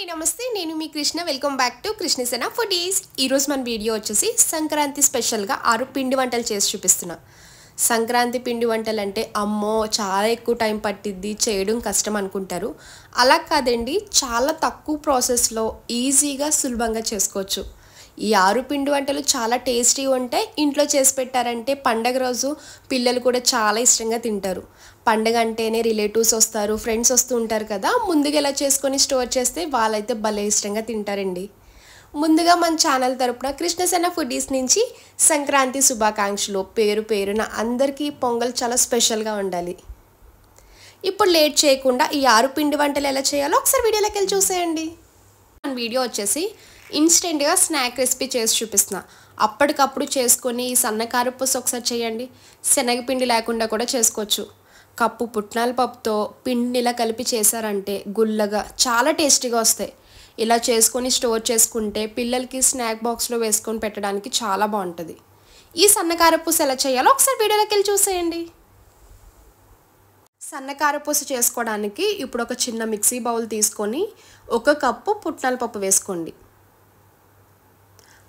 అండి నమస్తే నేను మీ Krishna welcome back to Krishnasena foodies ఈరోజు మన వీడియో వచ్చేసి సంక్రాంతి స్పెషల్గా 6 పిండి వంటలు చేసి చూపిస్తున్నా సంక్రాంతి పిండి వంటలు అంటే అమ్మో చాలా ఎక్కువ టైం పట్టిద్ది చేయడం కష్టం అనుకుంటారు అలా కాదండి చాలా తక్కువ ప్రాసెస్లో ఈజీగా సులభంగా చేసుకోవచ్చు ఈ 6 పిండి వంటలు చాలా టేస్టీగా ఉంటాయి ఇంట్లో చేసి పెట్టారంటే పండగ రోజు పిల్లలు కూడా చాలా ఇష్టంగా తింటారు పండగ అంటేనే రిలేటివ్స్ వస్తారు ఫ్రెండ్స్ వస్తూ ఉంటారు కదా ముందుగా ఎలా చేసుకొని స్టోర్ చేస్తే వాళ్ళైతే భలే ఇష్టంగా తింటారండి ముందుగా మన ఛానల్ తరపున కృష్ణసేన ఫుడీస్ నుంచి సంక్రాంతి శుభాకాంక్షలు పేరు పేరున అందరికీ పొంగల్ చాలా స్పెషల్గా ఉండాలి ఇప్పుడు లేట్ చేయకుండా ఈ 6 పిండి వంటలు ఎలా చేయాలో ఒకసారి వీడియోలోకి వెళ్ళి చూసేయండి మన వీడియో వచ్చేసి ఇన్స్టెంట్గా స్నాక్ రెసిపీ చేసి చూపిస్తున్నా అప్పటికప్పుడు చేసుకొని ఈ సన్నకారపూస ఒకసారి చేయండి శనగపిండి లేకుండా కూడా చేసుకోవచ్చు కప్పు పుట్నాల పప్పుతో పిండిని ఇలా కలిపి చేశారంటే గుల్లగా చాలా టేస్టీగా వస్తాయి ఇలా చేసుకొని స్టోర్ చేసుకుంటే పిల్లలకి స్నాక్ బాక్స్లో వేసుకొని పెట్టడానికి చాలా బాగుంటుంది ఈ సన్నకారపూస ఎలా చేయాలో ఒకసారి వీడియోలోకి వెళ్ళి చూసేయండి సన్నకారపూస చేసుకోవడానికి ఇప్పుడు ఒక చిన్న మిక్సీ బౌల్ తీసుకొని 1 కప్పు పుట్నాల పప్పు వేసుకోండి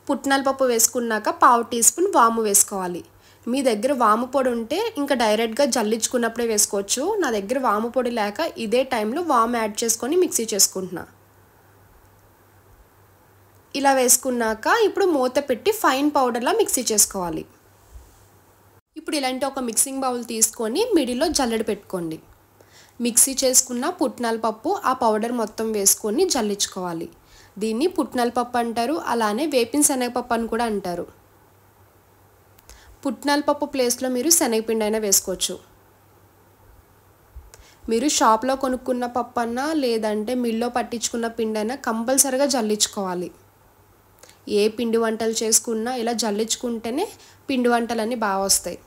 పుట్నాల పప్పు వేసుకున్నాక 1/2 టీ స్పూన్ వాము వేసుకోవాలి మీ దగ్గర వాము పొడి ఉంటే ఇంకా డైరెక్ట్గా జల్లించుకున్నప్పుడే వేసుకోవచ్చు నా దగ్గర వాము పొడి లేక ఇదే టైంలో వాము యాడ్ చేసుకొని మిక్సీ చేసుకుంటున్నా ఇలా వేసుకున్నాక ఇప్పుడు మూత పెట్టి ఫైన్ పౌడర్లా మిక్సీ చేసుకోవాలి ఇప్పుడు ఇలాంటి ఒక మిక్సింగ్ బౌల్ తీసుకొని మిడిల్లో జల్లెడ పెట్టుకోండి మిక్సీ చేసుకున్న పుట్నాల పప్పు ఆ పౌడర్ మొత్తం వేసుకొని జల్లించుకోవాలి దీన్ని పుట్నాల పప్పు అంటారు అలానే వేపిన శనగపప్పు అని కూడా అంటారు పుట్నాల పప్పు ప్లేస్లో మీరు శనగపిండి అయినా వేసుకోవచ్చు మీరు షాప్లో కొనుక్కున్న పప్పు అన్నా లేదంటే మిల్లో పట్టించుకున్న పిండి అయినా కంపల్సరిగా జల్లించుకోవాలి ఏ పిండి వంటలు చేసుకున్నా ఇలా జల్లించుకుంటేనే పిండి వంటలన్నీ బాగా వస్తాయి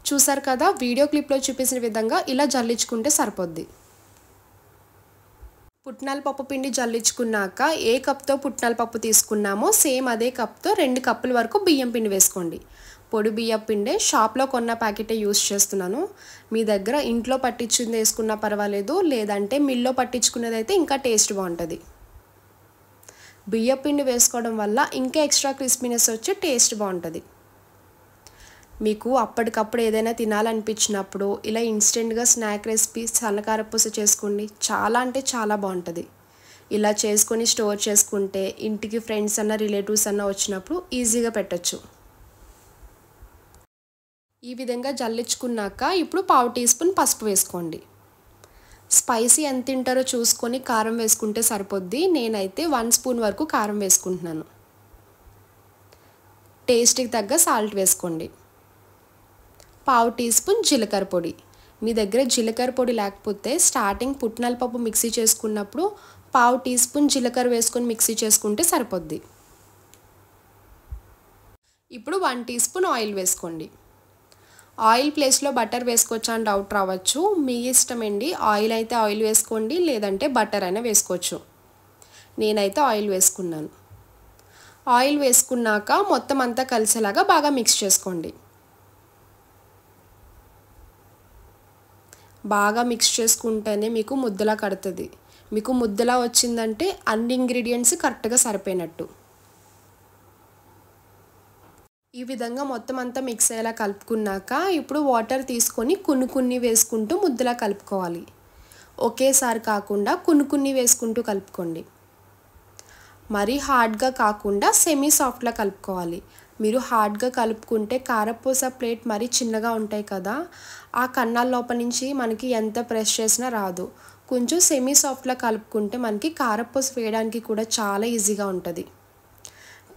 చూసారు కదా వీడియో క్లిప్లో చూపించిన విధంగా ఇలా జల్లించుకుంటే సరిపోద్ది పుట్నాల పప్పు పిండి జల్లించుకున్నాక ఏ కప్తో పుట్నాల పప్పు తీసుకున్నామో సేమ్ అదే కప్తో 2 కప్పుల వరకు బియ్యం పిండి వేసుకోండి పొడి బియ్యం పిండే షాప్లో కొన్న ప్యాకెటే యూస్ చేస్తున్నాను మీ దగ్గర ఇంట్లో పట్టించింది వేసుకున్నా పర్వాలేదు లేదంటే మిల్లో పట్టించుకునేది అయితే ఇంకా టేస్ట్ బాగుంటుంది బియ్యం పిండి వేసుకోవడం వల్ల ఇంకా ఎక్స్ట్రా క్రిస్పీనెస్ వచ్చి టేస్ట్ బాగుంటుంది మీకు అప్పటికప్పుడు ఏదైనా తినాలనిపించినప్పుడు ఇలా ఇన్స్టెంట్గా స్నాక్ రెసిపీ సన్నకారపూస చేసుకోండి చాలా అంటే చాలా బాగుంటుంది ఇలా చేసుకొని స్టోర్ చేసుకుంటే ఇంటికి ఫ్రెండ్స్ అన్న రిలేటివ్స్ అన్న వచ్చినప్పుడు ఈజీగా పెట్టచ్చు ఈ విధంగా జల్లించుకున్నాక ఇప్పుడు 1/2 టీ స్పూన్ పసుపు వేసుకోండి స్పైసీ ఎంత తింటారో చూసుకొని కారం వేసుకుంటే సరిపోద్ది నేనైతే 1 స్పూన్ వరకు కారం వేసుకుంటున్నాను టేస్ట్కి తగ్గ సాల్ట్ వేసుకోండి 1/2 టీ స్పూన్ జీలకర్ర పొడి మీ దగ్గర జీలకర్ర పొడి లేకపోతే స్టార్టింగ్ పుట్నాల పప్పు మిక్సీ చేసుకున్నప్పుడు 1/2 టీ స్పూన్ జీలకర్ర వేసుకొని మిక్సీ చేసుకుంటే సరిపోద్ది ఇప్పుడు 1 టీ స్పూన్ ఆయిల్ వేసుకోండి ఆయిల్ ప్లేస్లో బటర్ వేసుకోవచ్చా అని డౌట్ రావచ్చు మీ ఇష్టమండి ఆయిల్ అయితే ఆయిల్ వేసుకోండి లేదంటే బటర్ అయినా వేసుకోవచ్చు నేనైతే ఆయిల్ వేసుకున్నాను ఆయిల్ వేసుకున్నాక మొత్తం అంతా కలిసేలాగా బాగా మిక్స్ చేసుకోండి బాగా మిక్స్ చేసుకుంటేనే మీకు ముద్దలా కడుతుంది మీకు ముద్దలా వచ్చిందంటే అన్ని ఇంగ్రీడియంట్స్ కరెక్ట్గా సరిపోయినట్టు ఈ విధంగా మొత్తం అంతా మిక్స్ అయ్యేలా కలుపుకున్నాక ఇప్పుడు వాటర్ తీసుకొని కొన్ని వేసుకుంటూ ముద్దలా కలుపుకోవాలి ఒకేసారి కాకుండా కొన్ని వేసుకుంటూ కలుపుకోండి మరీ హార్డ్గా కాకుండా సెమీ సాఫ్ట్లా కలుపుకోవాలి మీరు హార్డ్గా కలుపుకుంటే కారపూస ప్లేట్ మరీ చిన్నగా ఉంటాయి కదా ఆ కన్నాల లోపల నుంచి మనకి ఎంత ప్రెస్ చేసినా రాదు కొంచెం సెమీ సాఫ్ట్లా కలుపుకుంటే మనకి కారపూస వేయడానికి కూడా చాలా ఈజీగా ఉంటుంది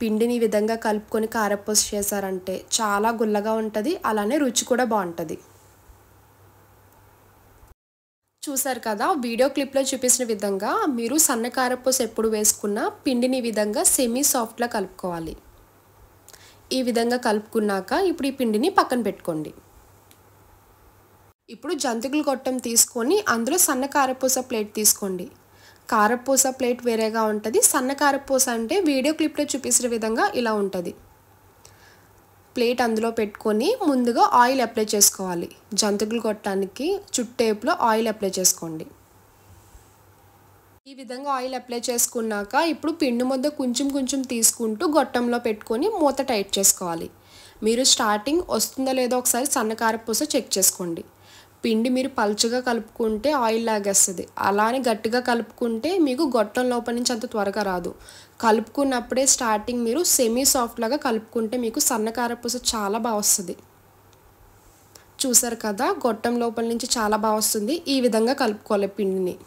పిండిని ఈ విధంగా కలుపుకొని కారపూస చేశారంటే చాలా గుల్లగా ఉంటుంది అలానే రుచి కూడా బాగుంటుంది చూసారు కదా వీడియో క్లిప్లో చూపించిన విధంగా మీరు సన్న కారపూస ఎప్పుడు వేసుకున్నా పిండిని ఈ విధంగా సెమీ సాఫ్ట్లా కలుపుకోవాలి ఈ విధంగా కలుపుకున్నాక ఇప్పుడు ఈ పిండిని పక్కన పెట్టుకోండి ఇప్పుడు జంతికలు గొట్టం తీసుకొని అందులో సన్న కారపూస ప్లేట్ తీసుకోండి కారపూస ప్లేట్ వేరేగా ఉంటుంది సన్న కారపూస అంటే వీడియో క్లిప్లో చూపించిన విధంగా ఇలా ఉంటుంది ప్లేట్ అందులో పెట్టుకొని ముందుగా ఆయిల్ అప్లై చేసుకోవాలి జంతికలు గొట్టానికి చుట్టేపులో ఆయిల్ అప్లై చేసుకోండి ఈ విధంగా ఆయిల్ అప్లై చేసుకున్నాక ఇప్పుడు పిండి ముద్ద కొంచెం కొంచెం తీసుకుంటూ గొట్టంలో పెట్టుకొని మూత టైట్ చేసుకోవాలి. మీరు స్టార్టింగ్ వస్తుందో లేదో ఒకసారి సన్నకారపూస చెక్ చేసుకోండి. పిండి మీరు పలుచగా కలుపుకుంటే ఆయిల్ లాగేస్తుంది, అలానే గట్టిగా కలుపుకుంటే మీకు గొట్టం లోపల నుంచి అంత త్వరగా రాదు. కలుపుకున్నప్పుడే స్టార్టింగ్ మీరు సెమీ సాఫ్ట్ లాగా కలుపుకుంటే మీకు సన్నకారపూస చాలా బాగా వస్తుంది. చూసారు కదా, గొట్టం లోపల నుంచి చాలా బాగా వస్తుంది. ఈ విధంగా కలుపుకోవాలి పిండిని.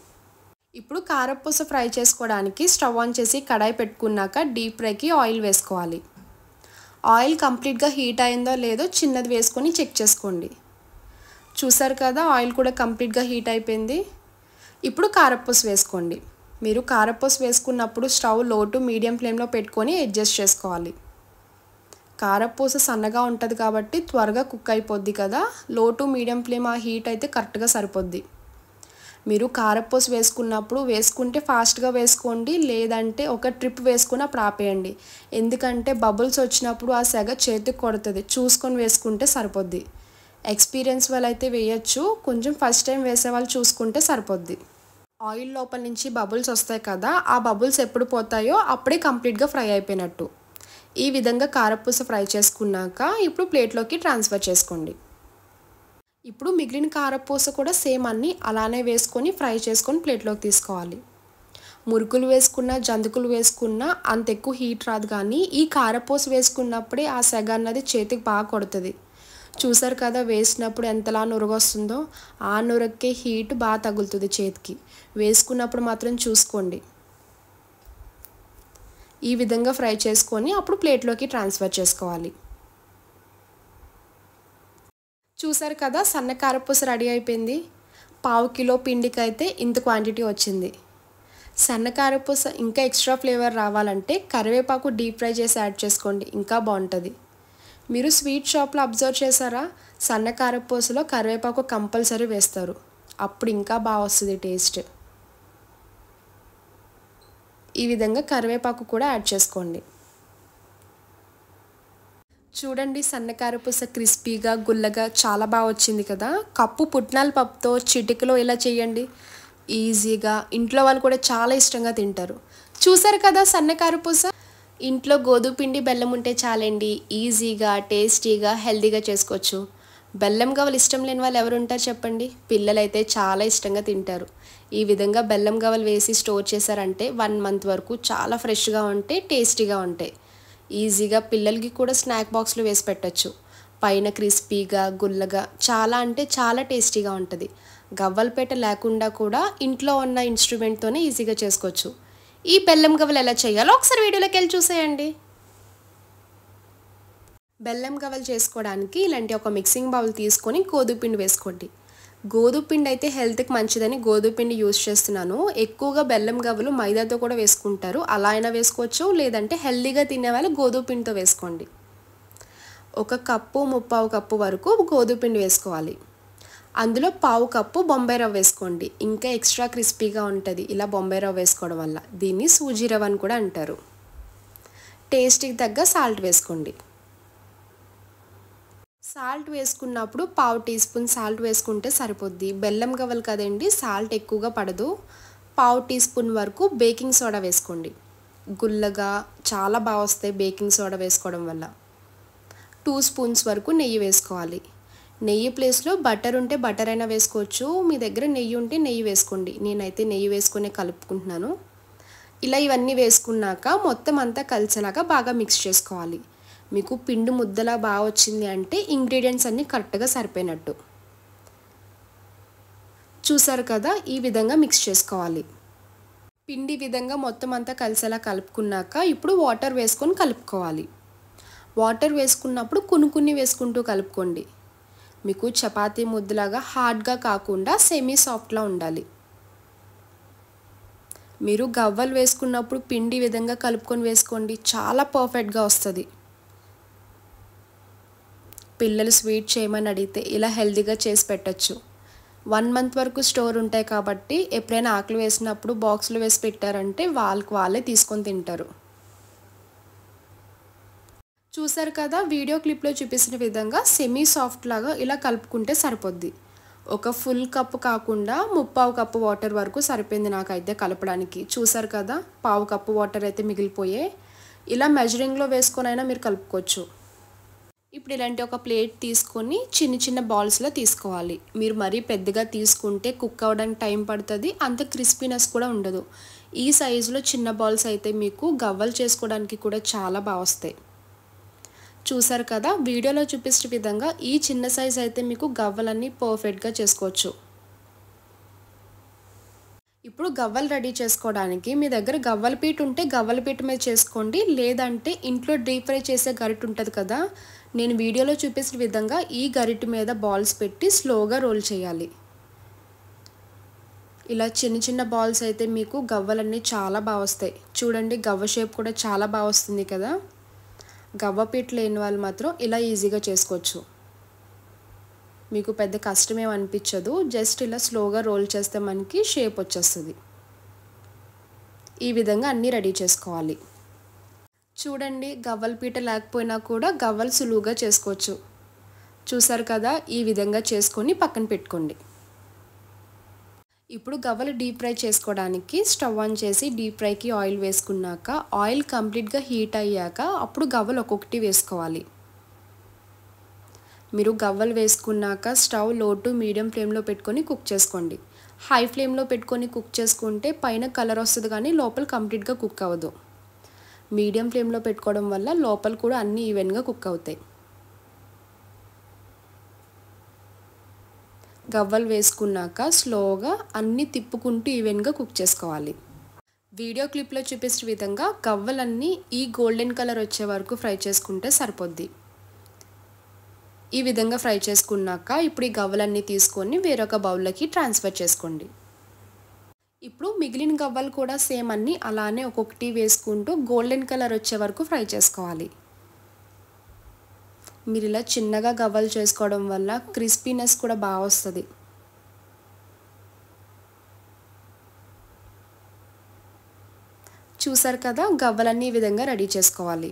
ఇప్పుడు కారపూస ఫ్రై చేసుకోవడానికి స్టవ్ ఆన్ చేసి కడాయి పెట్టుకున్నాక డీప్ ఫ్రైకి ఆయిల్ వేసుకోవాలి. ఆయిల్ కంప్లీట్గా హీట్ అయిందో లేదో చిన్నది వేసుకొని చెక్ చేసుకోండి. చూసారు కదా, ఆయిల్ కూడా కంప్లీట్గా హీట్ అయిపోయింది. ఇప్పుడు కారపూస వేసుకోండి. మీరు కారపూస వేసుకున్నప్పుడు స్టవ్ లో టు మీడియం ఫ్లేమ్లో పెట్టుకొని అడ్జస్ట్ చేసుకోవాలి. కారపూస సన్నగా ఉంటుంది కాబట్టి త్వరగా కుక్ అయిపోద్ది కదా. లో టు మీడియం ఫ్లేమ్ ఆ హీట్ అయితే కరెక్ట్గా సరిపోద్ది. మీరు కారపూస వేసుకున్నప్పుడు వేసుకుంటే ఫాస్ట్గా వేసుకోండి, లేదంటే ఒక ట్రిప్ వేసుకుని అప్పుడు ఆపేయండి. ఎందుకంటే బబుల్స్ వచ్చినప్పుడు ఆ సెగ చేతికి కొడుతుంది, చూసుకొని వేసుకుంటే సరిపోద్ది. ఎక్స్పీరియన్స్ వాళ్ళు అయితే వేయచ్చు, కొంచెం ఫస్ట్ టైం వేసే వాళ్ళు చూసుకుంటే సరిపోద్ది. ఆయిల్ లోపల నుంచి బబుల్స్ వస్తాయి కదా, ఆ బబుల్స్ ఎప్పుడు పోతాయో అప్పుడే కంప్లీట్గా ఫ్రై అయిపోయినట్టు. ఈ విధంగా కారపూస ఫ్రై చేసుకున్నాక ఇప్పుడు ప్లేట్లోకి ట్రాన్స్ఫర్ చేసుకోండి. ఇప్పుడు మిగిలిన కారపూస కూడా సేమ్ అన్నీ అలానే వేసుకొని ఫ్రై చేసుకొని ప్లేట్లోకి తీసుకోవాలి. మురుకులు వేసుకున్నా జంతికలు వేసుకున్నా అంత ఎక్కువ హీట్ రాదు, కానీ ఈ కారపూస వేసుకున్నప్పుడే ఆ సెగ అన్నది చేతికి బాగా కొడుతుంది. చూసారు కదా, వేసినప్పుడు ఎంతలా నురగొస్తుందో, ఆ నురగకే హీట్ బాగా తగులుతుంది చేతికి. వేసుకున్నప్పుడు మాత్రం చూసుకోండి. ఈ విధంగా ఫ్రై చేసుకొని అప్పుడు ప్లేట్లోకి ట్రాన్స్ఫర్ చేసుకోవాలి. చూసారు కదా, సన్న కారపూస రెడీ అయిపోయింది. 1/2 కిలో పిండికి అయితే ఇంత క్వాంటిటీ వచ్చింది. సన్న కారపూస ఇంకా ఎక్స్ట్రా ఫ్లేవర్ రావాలంటే కరివేపాకు డీప్ ఫ్రై చేసి యాడ్ చేసుకోండి, ఇంకా బాగుంటుంది. మీరు స్వీట్ షాప్లో అబ్జర్వ్ చేశారా, సన్న కారపూసలో కరివేపాకు కంపల్సరీ వేస్తారు, అప్పుడు ఇంకా బాగా వస్తుంది టేస్ట్. ఈ విధంగా కరివేపాకు కూడా యాడ్ చేసుకోండి. చూడండి, సన్న కారపూస క్రిస్పీగా గుల్లగా చాలా బాగా వచ్చింది కదా. కప్పు పుట్నాల పప్పుతో చిటికలో ఇలా చేయండి, ఈజీగా ఇంట్లో వాళ్ళు కూడా చాలా ఇష్టంగా తింటారు. చూసారు కదా, సన్న కారపూస ఇంట్లో గోధుమ పిండి బెల్లం ఉంటే చాలండి, ఈజీగా టేస్టీగా హెల్తీగా చేసుకోవచ్చు. బెల్లం గవ్వలు ఇష్టం లేని వాళ్ళు ఎవరు ఉంటారు చెప్పండి. పిల్లలైతే చాలా ఇష్టంగా తింటారు. ఈ విధంగా బెల్లం గవ్వలు వేసి స్టోర్ చేశారంటే 1 మంత్ వరకు చాలా ఫ్రెష్గా ఉంటాయి, టేస్టీగా ఉంటాయి. ఈజీగా పిల్లలకి కూడా స్నాక్ బాక్స్లో వేసి పెట్టచ్చు. పైన క్రిస్పీగా గుల్లగా చాలా అంటే చాలా టేస్టీగా ఉంటుంది. గవ్వలపేట లేకుండా కూడా ఇంట్లో ఉన్న ఇన్స్ట్రుమెంట్తోనే ఈజీగా చేసుకోవచ్చు. ఈ బెల్లం గవ్వలు ఎలా చేయాలో ఒకసారి వీడియోలోకి వెళ్ళి చూసేయండి. బెల్లం గవ్వలు చేసుకోవడానికి ఇలాంటి ఒక మిక్సింగ్ బౌల్ తీసుకొని గోధుమ పిండి వేసుకోండి. గోధుమ పిండి అయితే హెల్త్కి మంచిదని గోధుమ పిండి యూస్ చేస్తున్నాను. ఎక్కువగా బెల్లం గవ్వలు మైదాతో కూడా వేసుకుంటారు, అలా అయినా వేసుకోవచ్చు, లేదంటే హెల్తీగా తినేవాళ్ళు గోధుమ పిండితో వేసుకోండి. 1 కప్పు 3/4 కప్పు వరకు గోధుమ పిండి వేసుకోవాలి. అందులో 1/2 కప్పు బొంబాయి రవ్వ వేసుకోండి, ఇంకా ఎక్స్ట్రా క్రిస్పీగా ఉంటుంది ఇలా బొంబాయి రవ్వ వేసుకోవడం వల్ల. దీన్ని సూజీ రవ్వ అని కూడా అంటారు. టేస్ట్కి తగ్గ సాల్ట్ వేసుకోండి. సాల్ట్ వేసుకున్నప్పుడు 1/2 టీ స్పూన్ సాల్ట్ వేసుకుంటే సరిపోద్ది. బెల్లం గవ్వలు కదండి, సాల్ట్ ఎక్కువగా పడదు. 1/2 టీ స్పూన్ వరకు బేకింగ్ సోడా వేసుకోండి, గుల్లగా చాలా బాగా వస్తాయి బేకింగ్ సోడా వేసుకోవడం వల్ల. 2 స్పూన్స్ వరకు నెయ్యి వేసుకోవాలి. నెయ్యి ప్లేస్లో బటర్ ఉంటే బటర్ అయినా వేసుకోవచ్చు, మీ దగ్గర నెయ్యి ఉంటే నెయ్యి వేసుకోండి. నేనైతే నెయ్యి వేసుకునే కలుపుకుంటున్నాను. ఇలా ఇవన్నీ వేసుకున్నాక మొత్తం అంతా కలిసేలాగా బాగా మిక్స్ చేసుకోవాలి. మీకు పిండి ముద్దలా బాగా వచ్చింది అంటే ఇంగ్రీడియంట్స్ అన్నీ కరెక్ట్గా సరిపోయినట్టు. చూసారు కదా, ఈ విధంగా మిక్స్ చేసుకోవాలి. పిండి విధంగా మొత్తం అంతా కలిసేలా కలుపుకున్నాక ఇప్పుడు వాటర్ వేసుకొని కలుపుకోవాలి. వాటర్ వేసుకున్నప్పుడు కొన్ని వేసుకుంటూ కలుపుకోండి. మీకు చపాతీ ముద్దలాగా హార్డ్గా కాకుండా సెమీ సాఫ్ట్లా ఉండాలి. మీరు గవ్వలు వేసుకున్నప్పుడు పిండి విధంగా కలుపుకొని వేసుకోండి, చాలా పర్ఫెక్ట్గా వస్తుంది. పిల్లలు స్వీట్ చేయమని అడిగితే ఇలా హెల్తీగా చేసి పెట్టచ్చు. 1 మంత్ వరకు స్టోర్ ఉంటాయి కాబట్టి ఎప్పుడైనా ఆకలి వేసినప్పుడు బాక్స్లో వేసి పెట్టారంటే వాళ్ళే తీసుకొని తింటారు. చూసారు కదా, వీడియో క్లిప్లో చూపిస్తున్న విధంగా సెమీ సాఫ్ట్ లాగా ఇలా కలుపుకుంటే సరిపోద్ది. ఒక ఫుల్ కప్పు కాకుండా ముప్పావు కప్పు వాటర్ వరకు సరిపోయింది నాకైతే కలపడానికి. చూసారు కదా, పావు కప్పు వాటర్ అయితే మిగిలిపోయాయి. ఇలా మెజరింగ్లో వేసుకొనైనా మీరు కలుపుకోవచ్చు. ఇప్పుడు ఇలాంటి ఒక ప్లేట్ తీసుకొని చిన్న చిన్న బాల్స్లో తీసుకోవాలి. మీరు మరీ పెద్దగా తీసుకుంటే కుక్ అవ్వడానికి టైం పడుతుంది, అంత క్రిస్పీనెస్ కూడా ఉండదు. ఈ సైజులో చిన్న బాల్స్ అయితే మీకు గవ్వలు చేసుకోవడానికి కూడా చాలా బాగా వస్తాయి. చూసారు కదా, వీడియోలో చూపించిన విధంగా ఈ చిన్న సైజ్ అయితే మీకు గవ్వలన్నీ పర్ఫెక్ట్గా చేసుకోవచ్చు. ఇప్పుడు గవ్వలు రెడీ చేసుకోవడానికి మీ దగ్గర గవ్వల పీట ఉంటే గవ్వల పీట మీద చేసుకోండి, లేదంటే ఇంట్లో డీప్ ఫ్రై చేసే గరిటె ఉంటుంది కదా, నేను వీడియోలో చూపించిన విధంగా ఈ గరిటె మీద బాల్స్ పెట్టి స్లోగా రోల్ చేయాలి. ఇలా చిన్న చిన్న బాల్స్ అయితే మీకు గవ్వలన్నీ చాలా బాగా వస్తాయి. చూడండి, గవ్వ షేప్ కూడా చాలా బాగా వస్తుంది కదా. గవ్వ పీట లేని వాళ్ళు మాత్రం ఇలా ఈజీగా చేసుకోవచ్చు. మీకు పెద్ద కష్టమేం అనిపించదు, జస్ట్ ఇలా స్లోగా రోల్ చేస్తే మనకి షేప్ వచ్చేస్తుంది. ఈ విధంగా అన్నీ రెడీ చేసుకోవాలి. చూడండి, గవ్వల పీట లేకపోయినా కూడా గవ్వలు సులువుగా చేసుకోవచ్చు. చూసారు కదా, ఈ విధంగా చేసుకొని పక్కన పెట్టుకోండి. ఇప్పుడు గవ్వలు డీప్ ఫ్రై చేసుకోవడానికి స్టవ్ ఆన్ చేసి డీప్ ఫ్రైకి ఆయిల్ వేసుకున్నాక ఆయిల్ కంప్లీట్గా హీట్ అయ్యాక అప్పుడు గవ్వలు ఒక్కొక్కటి వేసుకోవాలి. మీరు గవ్వలు వేసుకున్నాక స్టవ్ లో టు మీడియం ఫ్లేమ్లో పెట్టుకొని కుక్ చేసుకోండి. హై ఫ్లేమ్లో పెట్టుకొని కుక్ చేసుకుంటే పైన కలర్ వస్తుంది కానీ లోపల కంప్లీట్గా కుక్ అవ్వదు. మీడియం ఫ్లేమ్లో పెట్టుకోవడం వల్ల లోపల కూడా అన్నీ ఈవెన్గా కుక్ అవుతాయి. గవ్వలు వేసుకున్నాక స్లోగా అన్నీ తిప్పుకుంటూ ఈవెన్గా కుక్ చేసుకోవాలి. వీడియో క్లిప్లో చూపించిన విధంగా గవ్వలన్నీ ఈ గోల్డెన్ కలర్ వచ్చే వరకు ఫ్రై చేసుకుంటే సరిపోద్ది. ఈ విధంగా ఫ్రై చేసుకున్నాక ఇప్పుడు ఈ గవ్వలన్నీ తీసుకొని వేరొక బౌల్లోకి ట్రాన్స్ఫర్ చేసుకోండి. ఇప్పుడు మిగిలిన గవ్వలు కూడా సేమ్ అన్నీ అలానే ఒక్కొక్కటి వేసుకుంటూ గోల్డెన్ కలర్ వచ్చే వరకు ఫ్రై చేసుకోవాలి. మీరు ఇలా చిన్నగా గవ్వలు చేసుకోవడం వల్ల క్రిస్పీనెస్ కూడా బాగా వస్తుంది. చూసారు కదా, గవ్వలన్నీ ఈ విధంగా రెడీ చేసుకోవాలి.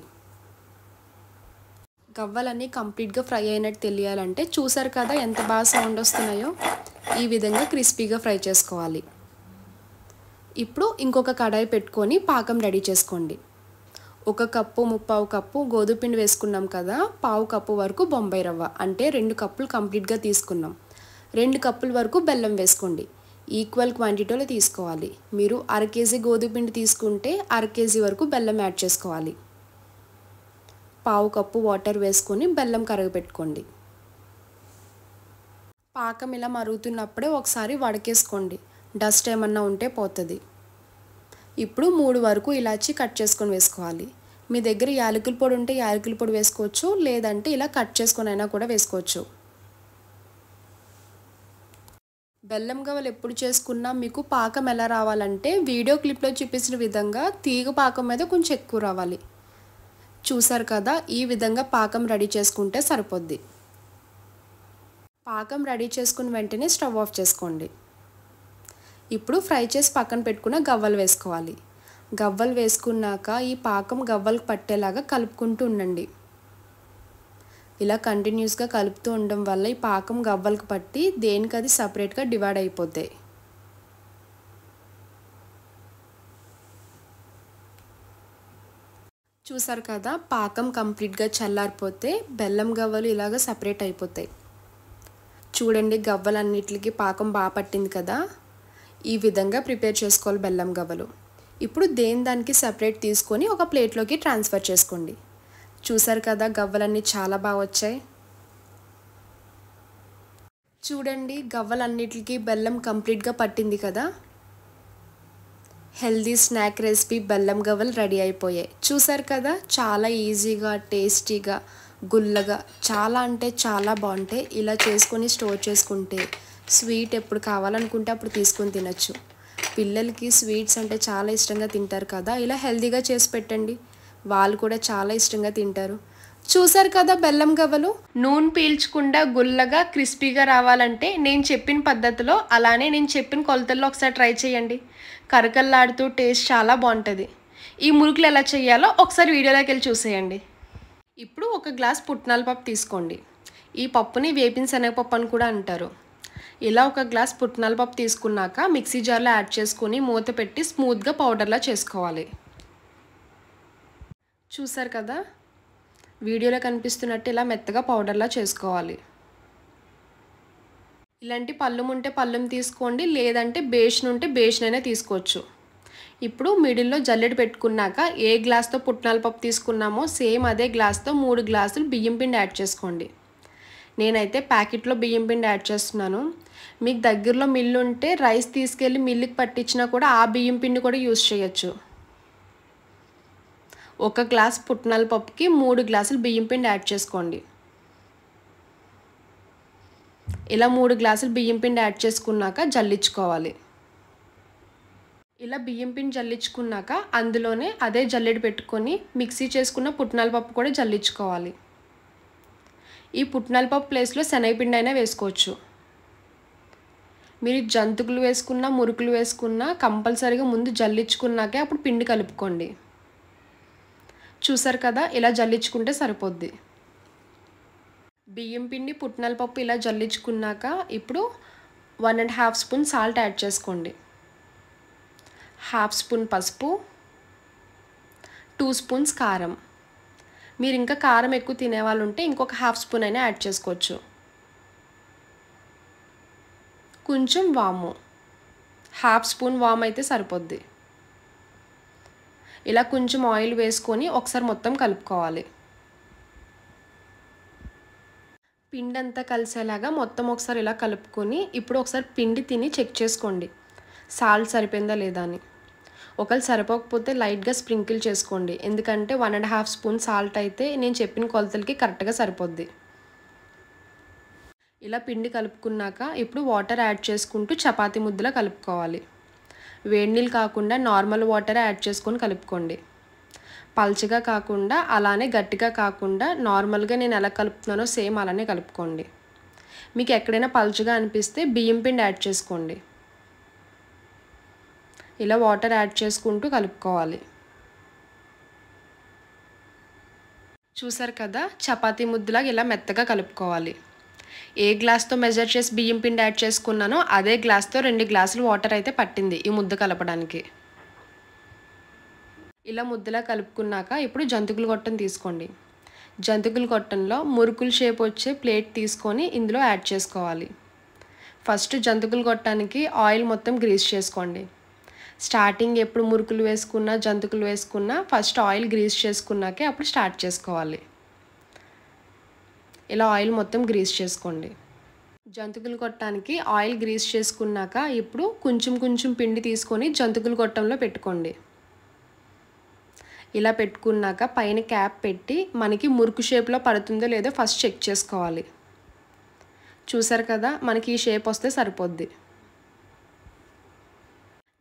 గవ్వలన్నీ కంప్లీట్గా ఫ్రై అయినట్టు తెలియాలంటే చూసారు కదా ఎంత బాగా సౌండ్ వస్తున్నాయో, ఈ విధంగా క్రిస్పీగా ఫ్రై చేసుకోవాలి. ఇప్పుడు ఇంకొక కడాయి పెట్టుకొని పాకం రెడీ చేసుకోండి. 1 కప్పు ముప్పావు కప్పు గోధుమ పిండి వేసుకున్నాం కదా, పావు కప్పు వరకు బొంబాయి రవ్వ అంటే 2 కప్పులు కంప్లీట్గా తీసుకున్నాం. 2 కప్పుల వరకు బెల్లం వేసుకోండి. ఈక్వల్ క్వాంటిటీలో తీసుకోవాలి. మీరు 1/2 కేజీ గోధుమ పిండి తీసుకుంటే 1/2 కేజీ వరకు బెల్లం యాడ్ చేసుకోవాలి. పావు కప్పు వాటర్ వేసుకొని బెల్లం కరగపెట్టుకోండి. పాకం ఇలా మరుగుతున్నప్పుడే ఒకసారి వడకేసుకోండి, డస్ట్ ఏమన్నా ఉంటే పోతుంది. ఇప్పుడు 3 వరకు ఇలాచి కట్ చేసుకొని వేసుకోవాలి. మీ దగ్గర యాలకుల పొడి ఉంటే యాలకుల పొడి వేసుకోవచ్చు, లేదంటే ఇలా కట్ చేసుకొని అయినా కూడా వేసుకోవచ్చు. బెల్లం గవ్వలు ఎప్పుడు చేసుకున్నా మీకు పాకం ఎలా రావాలంటే వీడియో క్లిప్లో చూపించిన విధంగా తీగ పాకం మీద కొంచెం ఎక్కువ రావాలి. చూసారు కదా, ఈ విధంగా పాకం రెడీ చేసుకుంటే సరిపోద్ది. పాకం రెడీ చేసుకున్న వెంటనే స్టవ్ ఆఫ్ చేసుకోండి. ఇప్పుడు ఫ్రై చేసి పక్కన పెట్టుకున్న గవ్వలు వేసుకోవాలి. గవ్వలు వేసుకున్నాక ఈ పాకం గవ్వలకు పట్టేలాగా కలుపుకుంటూ ఉండండి. ఇలా కంటిన్యూస్గా కలుపుతూ ఉండడం వల్ల ఈ పాకం గవ్వలకు పట్టి దేనికది సపరేట్గా డివైడ్ అయిపోతాయి. చూసారు కదా, పాకం కంప్లీట్గా చల్లారిపోతే బెల్లం గవ్వలు ఇలాగ సపరేట్ అయిపోతాయి. చూడండి, గవ్వలన్నిటికి పాకం బాగా పట్టింది కదా. ఈ విధంగా ప్రిపేర్ చేసుకోవాలి బెల్లం గవ్వలు. ఇప్పుడు దానికి సపరేట్ తీసుకొని ఒక ప్లేట్లోకి ట్రాన్స్ఫర్ చేసుకోండి. చూసారు కదా, గవ్వలన్నీ చాలా బాగా వచ్చాయి. చూడండి, గవ్వలన్నిటికి బెల్లం కంప్లీట్గా పట్టింది కదా. హెల్దీ స్నాక్ రెసిపీ బెల్లం గవ్వలు రెడీ అయిపోయాయి. చూసారు కదా, చాలా ఈజీగా టేస్టీగా గుల్లగా చాలా అంటే చాలా బాగుంటాయి. ఇలా చేసుకొని స్టోర్ చేసుకుంటే స్వీట్ ఎప్పుడు కావాలనుకుంటే అప్పుడు తీసుకొని తినచ్చు. పిల్లలకి స్వీట్స్ అంటే చాలా ఇష్టంగా తింటారు కదా, ఇలా హెల్తీగా చేసి పెట్టండి, వాళ్ళు కూడా చాలా ఇష్టంగా తింటారు. చూసారు కదా, బెల్లం గవ్వలు నూనె పీల్చకుండా గుల్లగా క్రిస్పీగా రావాలంటే నేను చెప్పిన పద్ధతిలో అలానే నేను చెప్పిన కొలతల్లో ఒకసారి ట్రై చేయండి. కరకల్లాడుతూ టేస్ట్ చాలా బాగుంటుంది. ఈ మురుకులు ఎలా చేయాలో ఒకసారి వీడియోలోకి వెళ్ళి చూసేయండి. ఇప్పుడు 1 గ్లాస్ పుట్నాల పప్పు తీసుకోండి. ఈ పప్పుని వేపిన శనగపప్పు అని కూడా అంటారు. ఇలా ఒక గ్లాస్ పుట్నాల పప్పు తీసుకున్నాక మిక్సీ జార్లో యాడ్ చేసుకొని మూత పెట్టి స్మూత్గా పౌడర్లా చేసుకోవాలి. చూసారు కదా, వీడియోలో కనిపిస్తున్నట్టు ఇలా మెత్తగా పౌడర్లా చేసుకోవాలి. ఇలాంటి పళ్ళెం ఉంటే పళ్ళెం తీసుకోండి, లేదంటే బేషన్ ఉంటే బేషన్ అయినా తీసుకోవచ్చు. ఇప్పుడు మిడిల్లో జల్లెడ పెట్టుకున్నాక ఏ గ్లాస్తో పుట్నాల పప్పు తీసుకున్నామో సేమ్ అదే గ్లాస్తో 3 గ్లాసులు బియ్యం పిండి యాడ్ చేసుకోండి. నేనైతే ప్యాకెట్లో బియ్యం పిండి యాడ్ చేస్తున్నాను. మీకు దగ్గరలో మిల్లు ఉంటే రైస్ తీసుకెళ్ళి మిల్లుకి పట్టించినా కూడా ఆ బియ్యం పిండి కూడా యూస్ చేయొచ్చు. 1 గ్లాస్ పుట్నాల పప్పుకి 3 గ్లాసులు బియ్యం పిండి యాడ్ చేసుకోండి. ఇలా 3 గ్లాసులు బియ్యం పిండి యాడ్ చేసుకున్నాక జల్లించుకోవాలి. ఇలా బియ్యం పిండి జల్లించుకున్నాక అందులోనే అదే జల్లెడ పెట్టుకొని మిక్సీ చేసుకున్న పుట్నాల పప్పు కూడా జల్లించుకోవాలి. ఈ పుట్నాల పప్పు ప్లేస్లో శనగపిండి అయినా వేసుకోవచ్చు. మీరు జంతుకులు వేసుకున్నా మురుకులు వేసుకున్నా కంపల్సరీగా ముందు జల్లించుకున్నాకే అప్పుడు పిండి కలుపుకోండి. చూసారు కదా, ఇలా జల్లించుకుంటే సరిపోద్ది. బియ్యం పిండి పుట్నాల పప్పు ఇలా జల్లించుకున్నాక ఇప్పుడు 1.5 స్పూన్ సాల్ట్ యాడ్ చేసుకోండి. 1/2 స్పూన్ పసుపు, 2 స్పూన్స్ కారం. మీరు ఇంకా కారం ఎక్కువ తినేవాళ్ళు ఉంటే ఇంకొక 1/2 స్పూన్ అయినా యాడ్ చేసుకోవచ్చు. కొంచెం వాము, 1/2 స్పూన్ వాము అయితే సరిపోద్ది. ఇలా కొంచెం ఆయిల్ వేసుకొని ఒకసారి మొత్తం కలుపుకోవాలి. పిండి అంతా కలిసేలాగా మొత్తం ఒకసారి ఇలా కలుపుకొని ఇప్పుడు ఒకసారి పిండి తిని చెక్ చేసుకోండి సాల్ట్ సరిపోయిందా లేదా అని. ఒకవేళ సరిపోకపోతే లైట్గా స్ప్రింకిల్ చేసుకోండి, ఎందుకంటే 1.5 స్పూన్ సాల్ట్ అయితే నేను చెప్పిన కొలతలకి కరెక్ట్గా సరిపోద్ది. ఇలా పిండి కలుపుకున్నాక ఇప్పుడు వాటర్ యాడ్ చేసుకుంటూ చపాతీ ముద్దలా కలుపుకోవాలి. వేడి నీళ్ళు కాకుండా నార్మల్ వాటర్ యాడ్ చేసుకొని కలుపుకోండి. పల్చగా కాకుండా అలానే గట్టిగా కాకుండా నార్మల్గా నేను ఎలా కలుపుతున్నానో సేమ్ అలానే కలుపుకోండి. మీకు ఎక్కడైనా పల్చగా అనిపిస్తే బియ్యం పిండి యాడ్ చేసుకోండి. ఇలా వాటర్ యాడ్ చేసుకుంటూ కలుపుకోవాలి. చూసారు కదా, చపాతీ ముద్దలాగా ఇలా మెత్తగా కలుపుకోవాలి. ఏ గ్లాస్తో మెజర్ చేసి బియ్యం పిండి యాడ్ చేసుకున్నానో అదే గ్లాస్తో 2 గ్లాసులు వాటర్ అయితే పట్టింది ఈ ముద్ద కలపడానికి. ఇలా ముద్దలా కలుపుకున్నాక ఇప్పుడు జంతికల గొట్టం తీసుకోండి. జంతికల గొట్టంలో మురుకుల షేప్ వచ్చే ప్లేట్ తీసుకొని ఇందులో యాడ్ చేసుకోవాలి. ఫస్ట్ జంతికల గొట్టానికి ఆయిల్ మొత్తం గ్రీస్ చేసుకోండి. స్టార్టింగ్ ఎప్పుడు మురుకులు వేసుకున్నా జంతికలు వేసుకున్నా ఫస్ట్ ఆయిల్ గ్రీస్ చేసుకున్నాకే అప్పుడు స్టార్ట్ చేసుకోవాలి. ఇలా ఆయిల్ మొత్తం గ్రీస్ చేసుకోండి. జంతికలు కొట్టడానికి ఆయిల్ గ్రీస్ చేసుకున్నాక ఇప్పుడు కొంచెం కొంచెం పిండి తీసుకొని జంతికల గొట్టంలో పెట్టుకోండి. ఇలా పెట్టుకున్నాక పైన క్యాప్ పెట్టి మనకి మురుకు షేప్లో పడుతుందో లేదో ఫస్ట్ చెక్ చేసుకోవాలి. చూసారు కదా, మనకి ఈ షేప్ వస్తే సరిపోద్ది.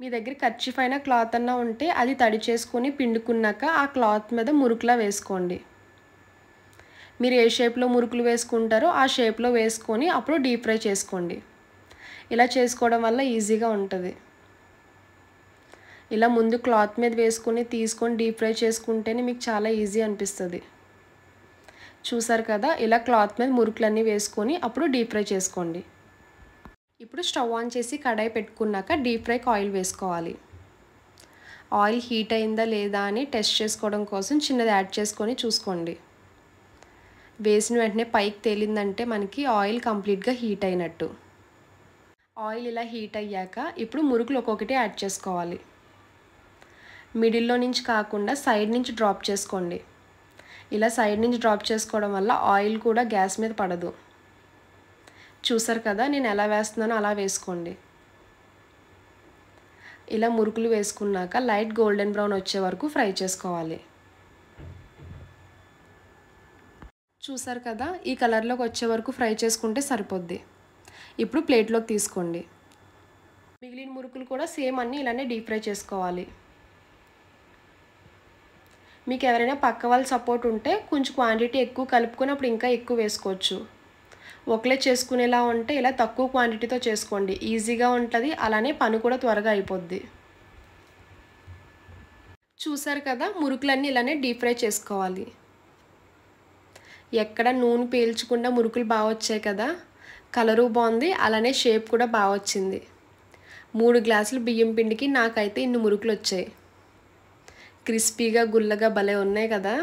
మీ దగ్గర కర్చీఫ్ అయినా క్లాత్ అన్నా ఉంటే అది తడి చేసుకొని పిండుకున్నాక ఆ క్లాత్ మీద మురుకులా వేసుకోండి. మీరు ఏ షేప్లో మురుకులు వేసుకుంటారో ఆ షేప్లో వేసుకొని అప్పుడు డీప్ ఫ్రై చేసుకోండి. ఇలా చేసుకోవడం వల్ల ఈజీగా ఉంటుంది. ఇలా ముందు క్లాత్ మీద వేసుకొని తీసుకొని డీప్ ఫ్రై చేసుకుంటేనే మీకు చాలా ఈజీ అనిపిస్తుంది. చూసారు కదా, ఇలా క్లాత్ మీద మురుకులన్నీ వేసుకొని అప్పుడు డీప్ ఫ్రై చేసుకోండి. ఇప్పుడు స్టవ్ ఆన్ చేసి కడాయి పెట్టుకున్నాక డీప్ ఫ్రైకి ఆయిల్ వేసుకోవాలి. ఆయిల్ హీట్ అయిందా లేదా అని టెస్ట్ చేసుకోవడం కోసం చిన్నది యాడ్ చేసుకొని చూసుకోండి. వేసిన వెంటనే పైకి తేలిందంటే మనకి ఆయిల్ కంప్లీట్గా హీట్ అయినట్టు. ఆయిల్ ఇలా హీట్ అయ్యాక ఇప్పుడు మురుకులు ఒక్కొక్కటి యాడ్ చేసుకోవాలి. మిడిల్లో నుంచి కాకుండా సైడ్ నుంచి డ్రాప్ చేసుకోండి. ఇలా సైడ్ నుంచి డ్రాప్ చేసుకోవడం వల్ల ఆయిల్ కూడా గ్యాస్ మీద పడదు. చూసారు కదా, నేను ఎలా వేస్తున్నానో అలా వేసుకోండి. ఇలా మురుకులు వేసుకున్నాక లైట్ గోల్డెన్ బ్రౌన్ వచ్చే వరకు ఫ్రై చేసుకోవాలి. చూసారు కదా, ఈ కలర్లోకి వచ్చే వరకు ఫ్రై చేసుకుంటే సరిపోద్ది. ఇప్పుడు ప్లేట్లోకి తీసుకోండి. మిగిలిన మురుకులు కూడా సేమ్ అన్నీ ఇలానే డీప్ ఫ్రై చేసుకోవాలి. మీకు ఎవరైనా పక్క వాళ్ళ సపోర్ట్ ఉంటే కొంచెం క్వాంటిటీ ఎక్కువ కలుపుకొని అప్పుడు ఇంకా ఎక్కువ వేసుకోవచ్చు. ఒకలే చేసుకునేలా ఉంటే ఇలా తక్కువ క్వాంటిటీతో చేసుకోండి, ఈజీగా ఉంటుంది, అలానే పని కూడా త్వరగా అయిపోద్ది. చూసారు కదా, మురుకులన్నీ ఇలానే డీప్ ఫ్రై చేసుకోవాలి. ఎక్కడ నూనె పీల్చకుండా మురుకులు బాగా వచ్చాయి కదా. కలరు బాగుంది, అలానే షేప్ కూడా బాగా వచ్చింది. 3 గ్లాసులు బియ్యం పిండికి నాకైతే ఇన్ని మురుకులు వచ్చాయి. క్రిస్పీగా గుల్లగా భలే ఉన్నాయి కదా.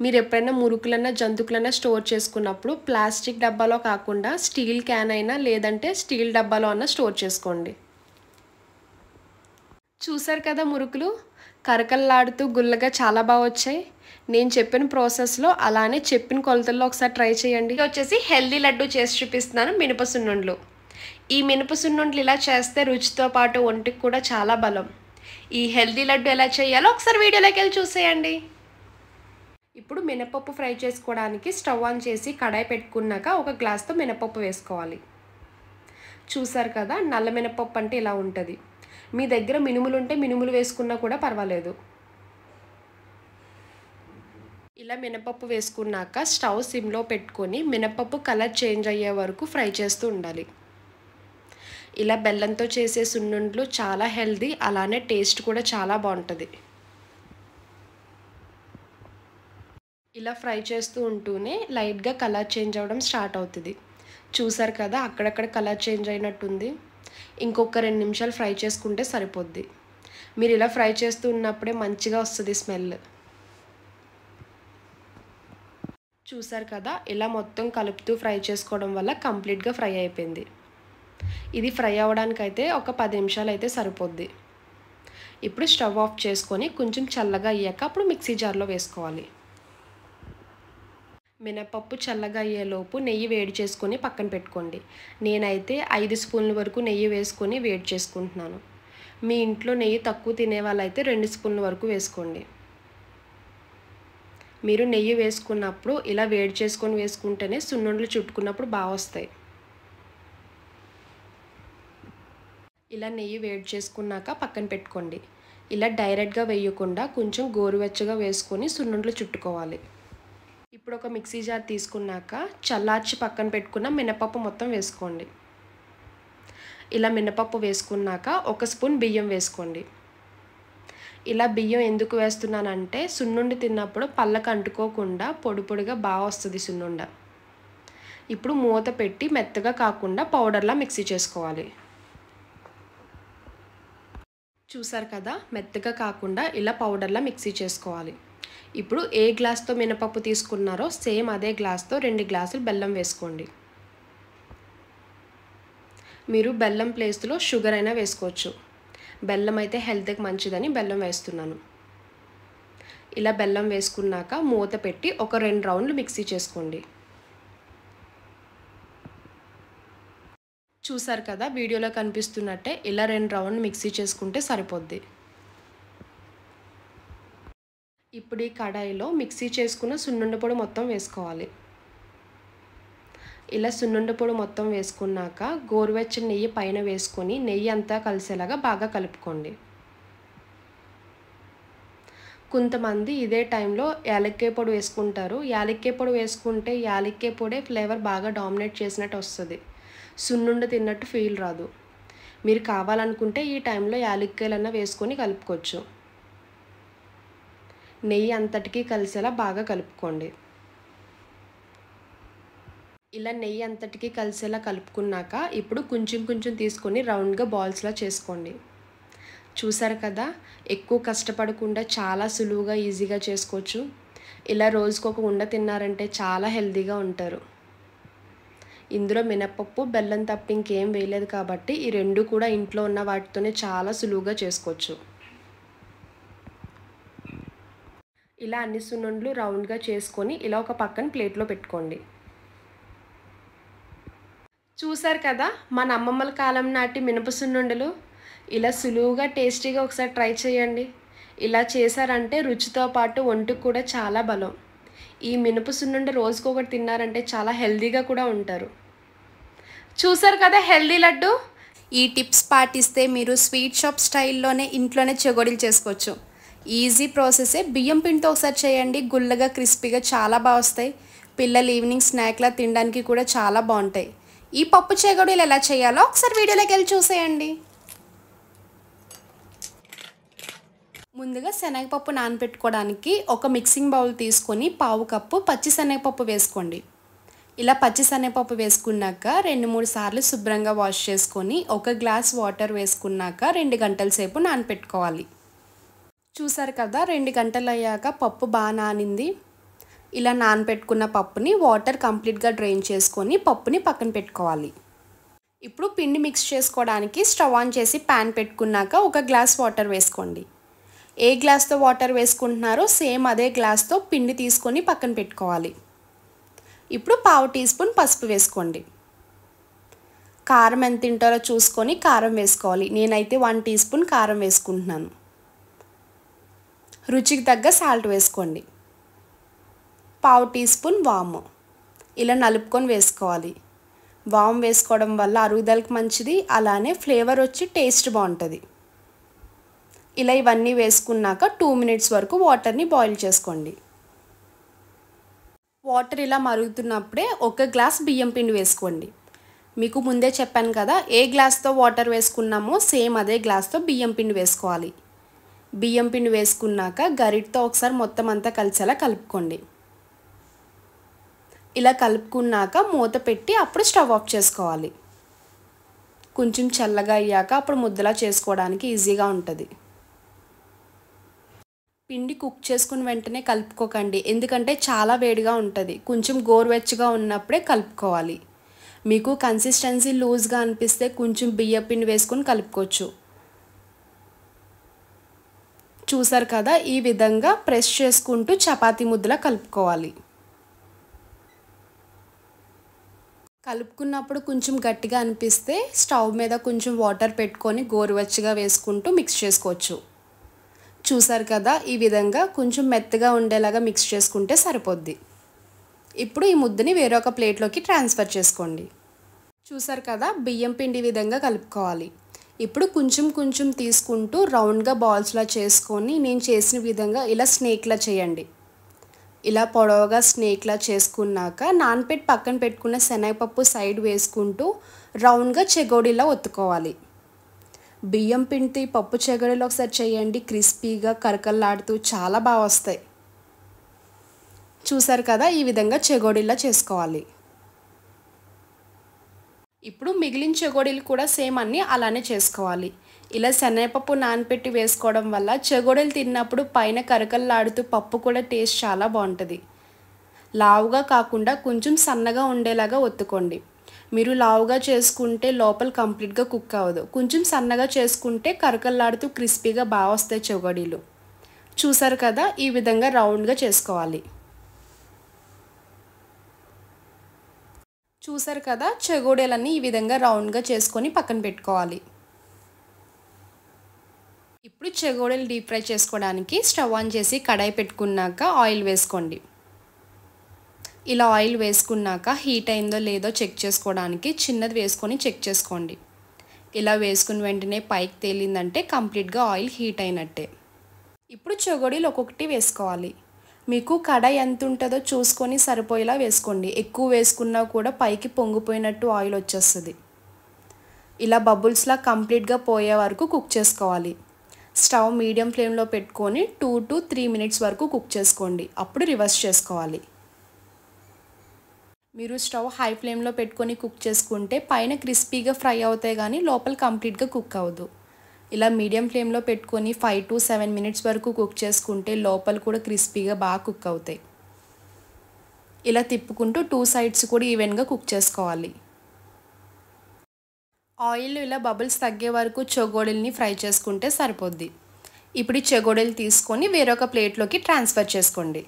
మీరు ఎప్పుడైనా మురుకులన్నా జంతుకులన్నా స్టోర్ చేసుకున్నప్పుడు ప్లాస్టిక్ డబ్బాలో కాకుండా స్టీల్ క్యాన్ అయినా లేదంటే స్టీల్ డబ్బాలో అన్నా స్టోర్ చేసుకోండి. చూసారు కదా మురుకులు కరకల్లాడుతూ గుల్లగా చాలా బాగా వచ్చాయి. నేను చెప్పిన ప్రాసెస్లో అలానే చెప్పిన కొలతల్లో ఒకసారి ట్రై చేయండి. ఇది వచ్చేసి హెల్దీ లడ్డు చేసి చూపిస్తున్నాను, మినప సున్నుండలు. ఈ మినప సున్నుండలు ఇలా చేస్తే రుచితో పాటు ఒంటికి కూడా చాలా బలం. ఈ హెల్దీ లడ్డు ఎలా చేయాలో ఒకసారి వీడియోలోకి వెళ్ళి చూసేయండి. ఇప్పుడు మినపప్పు ఫ్రై చేసుకోవడానికి స్టవ్ ఆన్ చేసి కడాయి పెట్టుకున్నాక ఒక గ్లాస్తో మినపప్పు వేసుకోవాలి. చూసారు కదా, నల్ల మినపప్పు అంటే ఇలా ఉంటుంది. మీ దగ్గర మినుములు ఉంటే మినుములు వేసుకున్నా కూడా పర్వాలేదు. ఇలా మినపప్పు వేసుకున్నాక స్టవ్ సిమ్లో పెట్టుకొని మినపప్పు కలర్ చేంజ్ అయ్యే వరకు ఫ్రై చేస్తూ ఉండాలి. ఇలా బెల్లంతో చేసే సున్నుండలు చాలా హెల్దీ, అలానే టేస్ట్ కూడా చాలా బాగుంటుంది. ఇలా ఫ్రై చేస్తూ ఉంటూనే లైట్గా కలర్ చేంజ్ అవ్వడం స్టార్ట్ అవుతుంది. చూసారు కదా, అక్కడక్కడ కలర్ చేంజ్ అయినట్టుంది. ఇంకొక 2 నిమిషాలు ఫ్రై చేసుకుంటే సరిపోద్ది. మీరు ఇలా ఫ్రై చేస్తూ ఉన్నప్పుడే మంచిగా వస్తుంది స్మెల్. చూసారు కదా, ఇలా మొత్తం కలుపుతూ ఫ్రై చేసుకోవడం వల్ల కంప్లీట్గా ఫ్రై అయిపోయింది. ఇది ఫ్రై అవ్వడానికైతే ఒక 10 నిమిషాలు అయితే సరిపోద్ది. ఇప్పుడు స్టవ్ ఆఫ్ చేసుకొని కొంచెం చల్లగా అయ్యాక అప్పుడు మిక్సీ జార్లో వేసుకోవాలి. మినపప్పు చల్లగా అయ్యేలోపు నెయ్యి వేడి చేసుకొని పక్కన పెట్టుకోండి. నేనైతే 5 స్పూన్ల వరకు నెయ్యి వేసుకొని వేడి చేసుకుంటున్నాను. మీ ఇంట్లో నెయ్యి తక్కువ తినే వాళ్ళైతే 2 స్పూన్ల వరకు వేసుకోండి. మీరు నెయ్యి వేసుకున్నప్పుడు ఇలా వేడి చేసుకొని వేసుకుంటేనే సున్నుండలు చుట్టుకున్నప్పుడు బాగా వస్తాయి. ఇలా నెయ్యి వేడి చేసుకున్నాక పక్కన పెట్టుకోండి. ఇలా డైరెక్ట్గా వేయకుండా కొంచెం గోరువెచ్చగా వేసుకొని సున్నుండలు చుట్టుకోవాలి. ఇప్పుడు ఒక మిక్సీ జార్ తీసుకున్నాక చల్లార్చి పక్కన పెట్టుకున్న మినపప్పు మొత్తం వేసుకోండి. ఇలా మినపప్పు వేసుకున్నాక 1 స్పూన్ బియ్యం వేసుకోండి. ఇలా బియ్యం ఎందుకు వేస్తున్నానంటే సున్నుండి తిన్నప్పుడు పళ్ళకు అంటుకోకుండా పొడి పొడిగా బాగా వస్తుంది సున్నుండ. ఇప్పుడు మూత పెట్టి మెత్తగా కాకుండా పౌడర్లా మిక్సీ చేసుకోవాలి. చూసారు కదా, మెత్తగా కాకుండా ఇలా పౌడర్లా మిక్సీ చేసుకోవాలి. ఇప్పుడు ఏ గ్లాస్తో మినపప్పు తీసుకున్నారో సేమ్ అదే గ్లాస్తో 2 గ్లాసులు బెల్లం వేసుకోండి. మీరు బెల్లం ప్లేస్లో షుగర్ అయినా వేసుకోవచ్చు. బెల్లం అయితే హెల్త్కి మంచిదని బెల్లం వేస్తున్నాను. ఇలా బెల్లం వేసుకున్నాక మూత పెట్టి ఒక 2 రౌండ్లు మిక్సీ చేసుకోండి. చూసారు కదా, వీడియోలో కనిపిస్తున్నట్టే ఇలా 2 రౌండ్లు మిక్సీ చేసుకుంటే సరిపోద్ది. ఇప్పుడు ఈ కడాయిలో మిక్సీ చేసుకున్న సున్నుండ పొడి మొత్తం వేసుకోవాలి. ఇలా సున్నుండ పొడి మొత్తం వేసుకున్నాక గోరువెచ్చని నెయ్యి పైన వేసుకొని నెయ్యి అంతా కలిసేలాగా బాగా కలుపుకోండి. కొంతమంది ఇదే టైంలో యాలక్కాయ పొడి వేసుకుంటారు. యాలక్కాయ పొడి వేసుకుంటే యాలక్కాయ పొడే ఫ్లేవర్ బాగా డామినేట్ చేసినట్టు వస్తుంది. సున్నుండ తిన్నట్టు ఫీల్ రాదు. మీరు కావాలనుకుంటే ఈ టైంలో యాలక్కాయలన్నా వేసుకొని కలుపుకోవచ్చు. నెయ్యి అంతటికీ కలిసేలా బాగా కలుపుకోండి. ఇలా నెయ్యి అంతటికీ కలిసేలా కలుపుకున్నాక ఇప్పుడు కొంచెం కొంచెం తీసుకొని రౌండ్గా బాల్స్లా చేసుకోండి. చూసారు కదా, ఎక్కువ కష్టపడకుండా చాలా సులువుగా ఈజీగా చేసుకోవచ్చు. ఇలా రోజుకు ఒక ఉండ తిన్నారంటే చాలా హెల్తీగా ఉంటారు. ఇందులో మినపప్పు బెల్లం తప్ప ఇంకేం వేయలేదు కాబట్టి ఈ 2 కూడా ఇంట్లో ఉన్న వాటితోనే చాలా సులువుగా చేసుకోవచ్చు. ఇలా అన్ని సున్నుండలు రౌండ్గా చేసుకొని ఇలా ఒక పక్కన ప్లేట్లో పెట్టుకోండి. చూసారు కదా, మన అమ్మమ్మల కాలం నాటి మినప సున్నుండలు. ఇలా సులువుగా టేస్టీగా ఒకసారి ట్రై చేయండి. ఇలా చేశారంటే రుచితో పాటు ఒంటికి కూడా చాలా బలం. ఈ మినప సున్నుండ రోజుకొకటి తిన్నారంటే చాలా హెల్తీగా కూడా ఉంటారు. చూసారు కదా హెల్తీ లడ్డు. ఈ టిప్స్ పాటిస్తే మీరు స్వీట్ షాప్ స్టైల్లోనే ఇంట్లోనే చెగోడీలు చేసుకోవచ్చు. ఈజీ ప్రాసెసే. బియ్యం పిండితో ఒకసారి చేయండి, గుల్లగా క్రిస్పీగా చాలా బాగా వస్తాయి. పిల్లలు ఈవినింగ్ స్నాక్లా తినడానికి కూడా చాలా బాగుంటాయి. ఈ పప్పు చెగోడీలు ఎలా చేయాలో ఒకసారి వీడియోలోకి వెళ్ళి చూసేయండి. ముందుగా శనగపప్పు నానబెట్టుకోవడానికి ఒక మిక్సింగ్ బౌల్ తీసుకొని 1/2 కప్పు పచ్చి శనగపప్పు వేసుకోండి. ఇలా పచ్చి శనగపప్పు వేసుకున్నాక 2-3 సార్లు శుభ్రంగా వాష్ చేసుకొని 1 గ్లాస్ వాటర్ వేసుకున్నాక 2 గంటల సేపు నానపెట్టుకోవాలి. చూసారు కదా 2 గంటలు అయ్యాక పప్పు బాగా నానింది. ఇలా నానపెట్టుకున్న పప్పుని వాటర్ కంప్లీట్గా డ్రైన్ చేసుకొని పప్పుని పక్కన పెట్టుకోవాలి. ఇప్పుడు పిండి మిక్స్ చేసుకోవడానికి స్టవ్ ఆన్ చేసి ప్యాన్ పెట్టుకున్నాక 1 గ్లాస్ వాటర్ వేసుకోండి. ఏ గ్లాస్తో వాటర్ వేసుకుంటున్నారో సేమ్ అదే గ్లాస్తో పిండి తీసుకొని పక్కన పెట్టుకోవాలి. ఇప్పుడు 1/2 టీ స్పూన్ పసుపు వేసుకోండి. కారం ఎంత తింటారో చూసుకొని కారం వేసుకోవాలి. నేనైతే 1 టీ స్పూన్ కారం వేసుకుంటున్నాను. రుచికి తగ్గ సాల్ట్ వేసుకోండి. 1/2 టీ స్పూన్ వాము ఇలా నలుపుకొని వేసుకోవాలి. వాము వేసుకోవడం వల్ల అరుగుదలకి మంచిది, అలానే ఫ్లేవర్ వచ్చి టేస్ట్ బాగుంటుంది. ఇలా ఇవన్నీ వేసుకున్నాక 2 మినిట్స్ వరకు వాటర్ని బాయిల్ చేసుకోండి. వాటర్ ఇలా మరుగుతున్నప్పుడే 1 గ్లాస్ బియ్యం పిండి వేసుకోండి. మీకు ముందే చెప్పాను కదా, ఏ గ్లాస్తో వాటర్ వేసుకున్నామో సేమ్ అదే గ్లాస్తో బియ్యం పిండి వేసుకోవాలి. బియ్యం పిండి వేసుకున్నాక గరిటతో ఒకసారి మొత్తం అంతా కలిసేలా కలుపుకోండి. ఇలా కలుపుకున్నాక మూత పెట్టి అప్పుడు స్టవ్ ఆఫ్ చేసుకోవాలి. కొంచెం చల్లగా అయ్యాక అప్పుడు ముద్దలా చేసుకోవడానికి ఈజీగా ఉంటుంది. పిండి కుక్ చేసుకుని వెంటనే కలుపుకోకండి, ఎందుకంటే చాలా వేడిగా ఉంటుంది. కొంచెం గోరువెచ్చగా ఉన్నప్పుడే కలుపుకోవాలి. మీకు కన్సిస్టెన్సీ లూజ్గా అనిపిస్తే కొంచెం బియ్యం పిండి వేసుకొని కలుపుకోవచ్చు. చూసారు కదా, ఈ విధంగా ప్రెస్ చేసుకుంటూ చపాతీ ముద్దలా కలుపుకోవాలి. కలుపుకున్నప్పుడు కొంచెం గట్టిగా అనిపిస్తే స్టవ్ మీద కొంచెం వాటర్ పెట్టుకొని గోరువెచ్చగా వేసుకుంటూ మిక్స్ చేసుకోవచ్చు. చూసారు కదా, ఈ విధంగా కొంచెం మెత్తగా ఉండేలాగా మిక్స్ చేసుకుంటే సరిపోద్ది. ఇప్పుడు ఈ ముద్దని వేరొక ప్లేట్లోకి ట్రాన్స్ఫర్ చేసుకోండి. చూసారు కదా, బియ్యం పిండి విధంగా కలుపుకోవాలి. ఇప్పుడు కొంచెం కొంచెం తీసుకుంటూ రౌండ్గా బాల్స్లా చేసుకొని నేను చేసిన విధంగా ఇలా స్నేక్లా చేయండి. ఇలా పొడవుగా స్నేక్లా చేసుకున్నాక నానపెట్టి పక్కన పెట్టుకున్న శనగపప్పు సైడ్ వేసుకుంటూ రౌండ్గా చెగోడీలా ఒత్తుకోవాలి. బియ్యం పిండి పప్పు చెగోడీలు ఒకసారి చేయండి, క్రిస్పీగా కరకల్లాడుతూ చాలా బాగా వస్తాయి. చూసారు కదా, ఈ విధంగా చెగోడీలా చేసుకోవాలి. ఇప్పుడు మిగిలిన చెగోడీలు కూడా సేమ్ అన్నీ అలానే చేసుకోవాలి. ఇలా శనగపప్పు నానపెట్టి వేసుకోవడం వల్ల చెగోడీలు తిన్నప్పుడు పైన కరకల్లాడుతూ పప్పు కూడా టేస్ట్ చాలా బాగుంటుంది. లావుగా కాకుండా కొంచెం సన్నగా ఉండేలాగా ఒత్తుకోండి. మీరు లావుగా చేసుకుంటే లోపల కంప్లీట్గా కుక్ అవ్వదు. కొంచెం సన్నగా చేసుకుంటే కరకల్లాడుతూ క్రిస్పీగా బాగా వస్తాయి చెగోడీలు. చూసారు కదా, ఈ విధంగా రౌండ్గా చేసుకోవాలి. చూసారు కదా, చెగోడీలన్నీ ఈ విధంగా రౌండ్గా చేసుకొని పక్కన పెట్టుకోవాలి. ఇప్పుడు చెగోడీలు డీప్ ఫ్రై చేసుకోవడానికి స్టవ్ ఆన్ చేసి కడాయి పెట్టుకున్నాక ఆయిల్ వేసుకోండి. ఇలా ఆయిల్ వేసుకున్నాక హీట్ అయిందో లేదో చెక్ చేసుకోవడానికి చిన్నది వేసుకొని చెక్ చేసుకోండి. ఇలా వేసుకుని వెంటనే పైకి తేలిందంటే కంప్లీట్గా ఆయిల్ హీట్ అయినట్టే. ఇప్పుడు చెగోడీలు ఒక్కొక్కటి వేసుకోవాలి. మీకు కడాయి ఎంత ఉంటుందో చూసుకొని సరిపోయేలా వేసుకోండి. ఎక్కువ వేసుకున్నా కూడా పైకి పొంగిపోయినట్టు ఆయిల్ వచ్చేస్తుంది. ఇలా బబుల్స్లా కంప్లీట్గా పోయే వరకు కుక్ చేసుకోవాలి. స్టవ్ మీడియం ఫ్లేమ్లో పెట్టుకొని 2 to 3 మినిట్స్ వరకు కుక్ చేసుకోండి. అప్పుడు రివర్స్ చేసుకోవాలి. మీరు స్టవ్ హై ఫ్లేమ్లో పెట్టుకొని కుక్ చేసుకుంటే పైన క్రిస్పీగా ఫ్రై అవుతాయి కానీ లోపల కంప్లీట్గా కుక్ అవ్వదు. ఇలా మీడియం ఫ్లేమ్లో పెట్టుకొని 5 to 7 మినిట్స్ వరకు కుక్ చేసుకుంటే లోపల కూడా క్రిస్పీగా బాగా కుక్ అవుతాయి. ఇలా తిప్పుకుంటూ 2 సైడ్స్ కూడా ఈవెన్గా కుక్ చేసుకోవాలి. ఆయిల్ ఇలా బబుల్స్ తగ్గే వరకు చెగోడీలని ఫ్రై చేసుకుంటే సరిపోద్ది. ఇప్పుడు ఈ చెగోడీలు తీసుకొని వేరొక ప్లేట్లోకి ట్రాన్స్ఫర్ చేసుకోండి.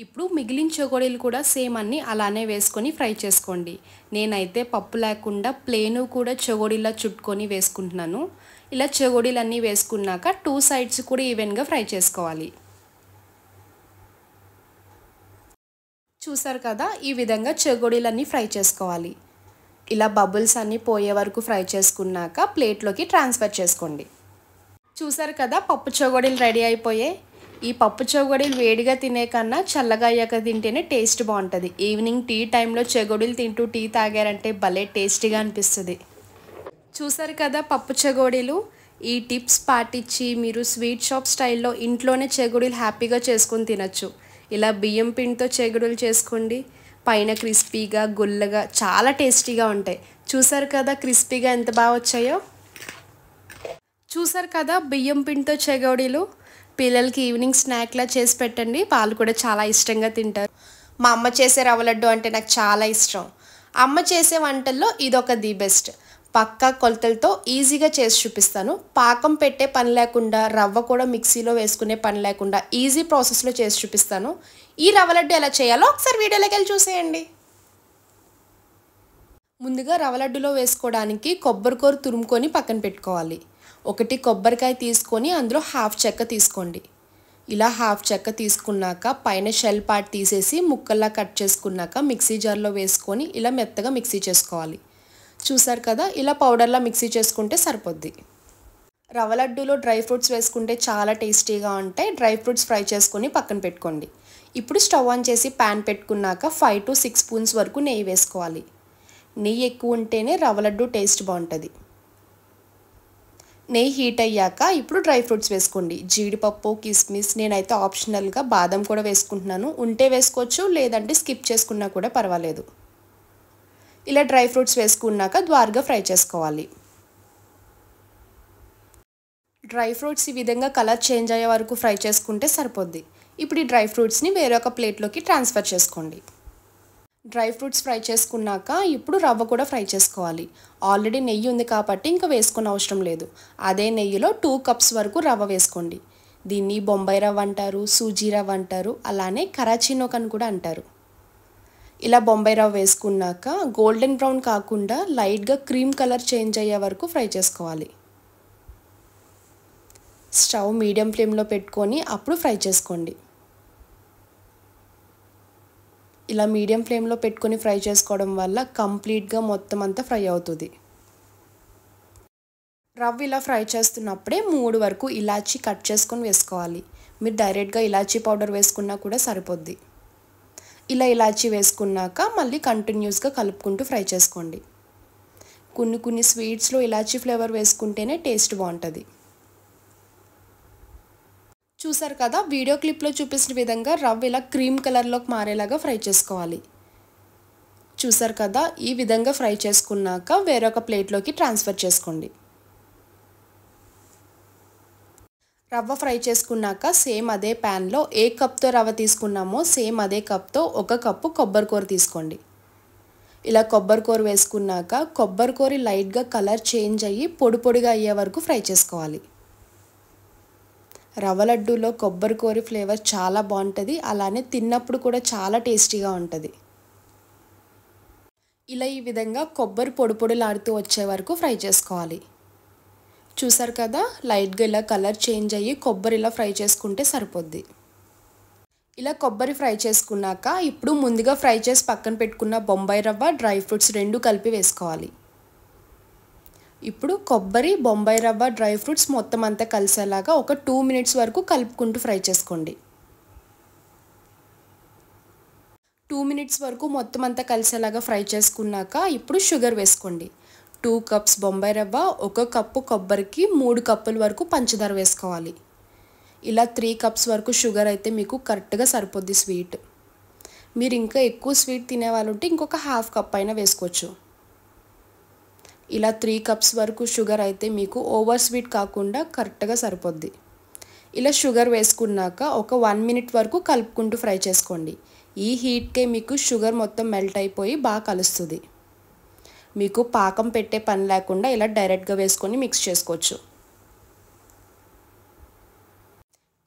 ఇప్పుడు మిగిలిన చెగోడీలు కూడా సేమ్ అన్నీ అలానే వేసుకొని ఫ్రై చేసుకోండి. నేనైతే పప్పు లేకుండా ప్లేను కూడా చెగోడీలా చుట్టుకొని వేసుకుంటున్నాను. ఇలా చెగోడీలన్నీ వేసుకున్నాక 2 సైడ్స్ కూడా ఈవెన్గా ఫ్రై చేసుకోవాలి. చూసారు కదా, ఈ విధంగా చెగోడీలన్నీ ఫ్రై చేసుకోవాలి. ఇలా బబుల్స్ అన్నీ పోయే వరకు ఫ్రై చేసుకున్నాక ప్లేట్లోకి ట్రాన్స్ఫర్ చేసుకోండి. చూసారు కదా, పప్పు చెగోడీలు రెడీ అయిపోయాయి. ఈ పప్పు చెగోడీలు వేడిగా తినే కన్నా చల్లగా అయ్యాక తింటేనే టేస్ట్ బాగుంటుంది. ఈవినింగ్ టీ టైంలో చెగోడీలు తింటూ టీ తాగారంటే భలే టేస్టీగా అనిపిస్తుంది. చూసారు కదా పప్పు చెగోడీలు. ఈ టిప్స్ పాటించి మీరు స్వీట్ షాప్ స్టైల్లో ఇంట్లోనే చెగోడీలు హ్యాపీగా చేసుకొని తినచ్చు. ఇలా బియ్యం పిండితో చెగోడీలు చేసుకోండి. పైన క్రిస్పీగా గుల్లగా చాలా టేస్టీగా ఉంటాయి. చూసారు కదా క్రిస్పీగా ఎంత బాగా వచ్చాయో. చూసారు కదా బియ్యం పిండితో చెగోడీలు. పిల్లలకి ఈవినింగ్ స్నాక్లా చేసి పెట్టండి, వాళ్ళు కూడా చాలా ఇష్టంగా తింటారు. మా అమ్మ చేసే రవ్వ లడ్డు అంటే నాకు చాలా ఇష్టం. అమ్మ చేసే వంటల్లో ఇదొక ది బెస్ట్. పక్కా కొలతలతో ఈజీగా చేసి చూపిస్తాను. పాకం పెట్టే పని లేకుండా, రవ్వ కూడా మిక్సీలో వేసుకునే పని లేకుండా ఈజీ ప్రాసెస్లో చేసి చూపిస్తాను. ఈ రవ్వ లడ్డు ఎలా చేయాలో ఒకసారి వీడియోలోకి వెళ్ళి చూసేయండి. ముందుగా రవ్వ లడ్డులో వేసుకోవడానికి కొబ్బరికూర తురుముకొని పక్కన పెట్టుకోవాలి. ఒకటి కొబ్బరికాయ తీసుకొని అందులో హాఫ్ చెక్క తీసుకోండి. ఇలా హాఫ్ చెక్క తీసుకున్నాక పైన షెల్ పార్ట్ తీసేసి ముక్కల్లా కట్ చేసుకున్నాక మిక్సీ జార్లో వేసుకొని ఇలా మెత్తగా మిక్సీ చేసుకోవాలి. చూసారు కదా, ఇలా పౌడర్లా మిక్సీ చేసుకుంటే సరిపోద్ది. రవ్వ లడ్డూలో డ్రై ఫ్రూట్స్ వేసుకుంటే చాలా టేస్టీగా ఉంటాయి. డ్రై ఫ్రూట్స్ ఫ్రై చేసుకొని పక్కన పెట్టుకోండి. ఇప్పుడు స్టవ్ ఆన్ చేసి ప్యాన్ పెట్టుకున్నాక 5 to 6 స్పూన్స్ వరకు నెయ్యి వేసుకోవాలి. నెయ్యి ఎక్కువ ఉంటేనే రవ్వ లడ్డు టేస్ట్ బాగుంటుంది. నెయ్యి హీట్ అయ్యాక ఇప్పుడు డ్రై ఫ్రూట్స్ వేసుకోండి. జీడిపప్పు, కిస్మిస్, నేనైతే ఆప్షనల్గా బాదం కూడా వేసుకుంటున్నాను. ఉంటే వేసుకోవచ్చు, లేదంటే స్కిప్ చేసుకున్నా కూడా పర్వాలేదు. ఇలా డ్రై ఫ్రూట్స్ వేసుకున్నాక ద్వారగా ఫ్రై చేసుకోవాలి. డ్రై ఫ్రూట్స్ ఈ విధంగా కలర్ చేంజ్ అయ్యే వరకు ఫ్రై చేసుకుంటే సరిపోద్ది. ఇప్పుడు ఈ డ్రై ఫ్రూట్స్ని వేరొక ప్లేట్లోకి ట్రాన్స్ఫర్ చేసుకోండి. డ్రై ఫ్రూట్స్ ఫ్రై చేసుకున్నాక ఇప్పుడు రవ్వ కూడా ఫ్రై చేసుకోవాలి. ఆల్రెడీ నెయ్యి ఉంది కాబట్టి ఇంకా వేసుకునే అవసరం లేదు. అదే నెయ్యిలో 2 కప్స్ వరకు రవ్వ వేసుకోండి. దీన్ని బొంబాయి రవ్వ అంటారు, సూజీ రవ్వ అంటారు, అలానే కరాచీనోక్ అని కూడా అంటారు. ఇలా బొంబాయి రవ్వ వేసుకున్నాక గోల్డెన్ బ్రౌన్ కాకుండా లైట్గా క్రీమ్ కలర్ చేంజ్ అయ్యే వరకు ఫ్రై చేసుకోవాలి. స్టవ్ మీడియం ఫ్లేమ్లో పెట్టుకొని అప్పుడు ఫ్రై చేసుకోండి. ఇలా మీడియం ఫ్లేమ్లో పెట్టుకొని ఫ్రై చేసుకోవడం వల్ల కంప్లీట్గా మొత్తం అంతా ఫ్రై అవుతుంది. రవ్వ ఇలా ఫ్రై చేస్తున్నప్పుడే 3 వరకు ఇలాచీ కట్ చేసుకొని వేసుకోవాలి. మీరు డైరెక్ట్గా ఇలాచీ పౌడర్ వేసుకున్నా కూడా సరిపోద్ది. ఇలా ఇలాచీ వేసుకున్నాక మళ్ళీ కంటిన్యూస్గా కలుపుకుంటూ ఫ్రై చేసుకోండి. కొన్ని స్వీట్స్లో ఇలాచీ ఫ్లేవర్ వేసుకుంటేనే టేస్ట్ బాగుంటుంది. చూసారు కదా, వీడియో క్లిప్లో చూపించిన విధంగా రవ్వ ఇలా క్రీమ్ కలర్లోకి మారేలాగా ఫ్రై చేసుకోవాలి. చూసారు కదా, ఈ విధంగా ఫ్రై చేసుకున్నాక వేరొక ప్లేట్లోకి ట్రాన్స్ఫర్ చేసుకోండి. రవ్వ ఫ్రై చేసుకున్నాక సేమ్ అదే ప్యాన్లో ఏ కప్తో రవ్వ తీసుకున్నామో సేమ్ అదే కప్తో 1 కప్పు కొబ్బరికూర తీసుకోండి. ఇలా కొబ్బరికూర వేసుకున్నాక కొబ్బరికూర లైట్గా కలర్ చేంజ్ అయ్యి పొడి పొడిగా అయ్యే వరకు ఫ్రై చేసుకోవాలి. రవ్వ లడ్డూలో కొబ్బరికూర ఫ్లేవర్ చాలా బాగుంటుంది, అలానే తిన్నప్పుడు కూడా చాలా టేస్టీగా ఉంటుంది. ఇలా ఈ విధంగా కొబ్బరి పొడి పొడిలాడుతూ వచ్చే వరకు ఫ్రై చేసుకోవాలి. చూసారు కదా, లైట్గా ఇలా కలర్ చేంజ్ అయ్యి కొబ్బరి ఇలా ఫ్రై చేసుకుంటే సరిపోద్ది. ఇలా కొబ్బరి ఫ్రై చేసుకున్నాక ఇప్పుడు ముందుగా ఫ్రై చేసి పక్కన పెట్టుకున్న బొంబాయి రవ్వ, డ్రై ఫ్రూట్స్ 2 కలిపి వేసుకోవాలి. ఇప్పుడు కొబ్బరి, బొంబాయి రవ్వ, డ్రై ఫ్రూట్స్ మొత్తం అంతా కలిసేలాగా ఒక 2 మినిట్స్ వరకు కలుపుకుంటూ ఫ్రై చేసుకోండి. 2 మినిట్స్ వరకు మొత్తం అంతా కలిసేలాగా ఫ్రై చేసుకున్నాక ఇప్పుడు షుగర్ వేసుకోండి. 2 కప్స్ బొంబాయి రవ్వ, 1 కప్పు కొబ్బరికి 3 కప్పుల వరకు పంచదార వేసుకోవాలి. ఇలా 3 కప్స్ వరకు షుగర్ అయితే మీకు కరెక్ట్గా సరిపోద్ది స్వీట్. మీరు ఇంకా ఎక్కువ స్వీట్ తినేవాళ్ళు ఉంటే ఇంకొక హాఫ్ కప్ అయినా వేసుకోవచ్చు. ఇలా 3 కప్స్ వరకు షుగర్ అయితే మీకు ఓవర్ స్వీట్ కాకుండా కరెక్ట్గా సరిపోద్ది. ఇలా షుగర్ వేసుకున్నాక ఒక 1 మినిట్ వరకు కలుపుకుంటూ ఫ్రై చేసుకోండి. ఈ హీట్కే మీకు షుగర్ మొత్తం మెల్ట్ అయిపోయి బాగా కలుస్తుంది. మీకు పాకం పెట్టే పని లేకుండా ఇలా డైరెక్ట్గా వేసుకొని మిక్స్ చేసుకోవచ్చు.